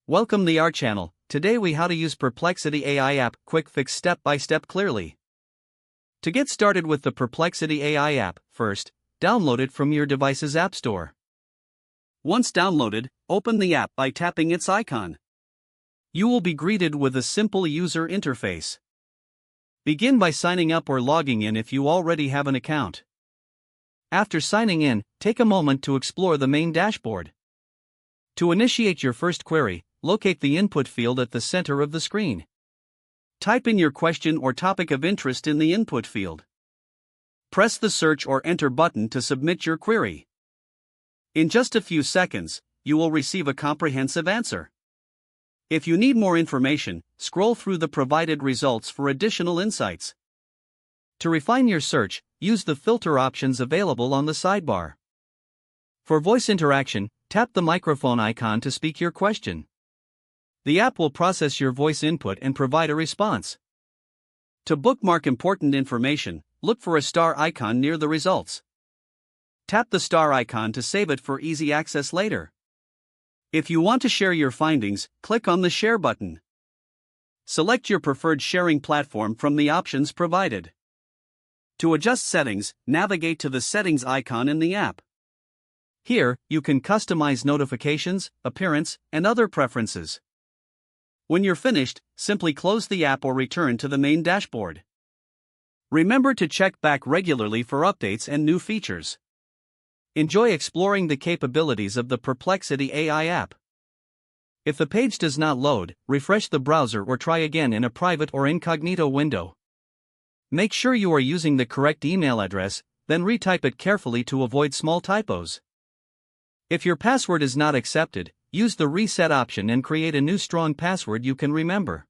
Welcome to our channel. Today we how to use Perplexity AI app, quick fix step by step clearly. To get started with the Perplexity AI app, first, download it from your device's app store. Once downloaded, open the app by tapping its icon. You will be greeted with a simple user interface. Begin by signing up or logging in if you already have an account. After signing in, take a moment to explore the main dashboard. To initiate your first query, locate the input field at the center of the screen. Type in your question or topic of interest in the input field. Press the search or enter button to submit your query. In just a few seconds, you will receive a comprehensive answer. If you need more information, scroll through the provided results for additional insights. To refine your search, use the filter options available on the sidebar. For voice interaction, tap the microphone icon to speak your question. The app will process your voice input and provide a response. To bookmark important information, look for a star icon near the results. Tap the star icon to save it for easy access later. If you want to share your findings, click on the Share button. Select your preferred sharing platform from the options provided. To adjust settings, navigate to the Settings icon in the app. Here, you can customize notifications, appearance, and other preferences. When you're finished, simply close the app or return to the main dashboard. Remember to check back regularly for updates and new features. Enjoy exploring the capabilities of the Perplexity AI app. If the page does not load, refresh the browser or try again in a private or incognito window. Make sure you are using the correct email address, then retype it carefully to avoid small typos. If your password is not accepted, use the reset option and create a new strong password you can remember.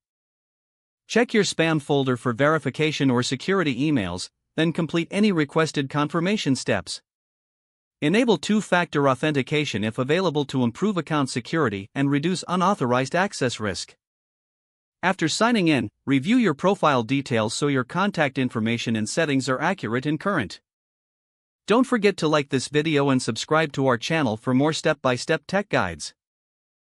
Check your spam folder for verification or security emails, then complete any requested confirmation steps. Enable two-factor authentication if available to improve account security and reduce unauthorized access risk. After signing in, review your profile details so your contact information and settings are accurate and current. Don't forget to like this video and subscribe to our channel for more step-by-step tech guides.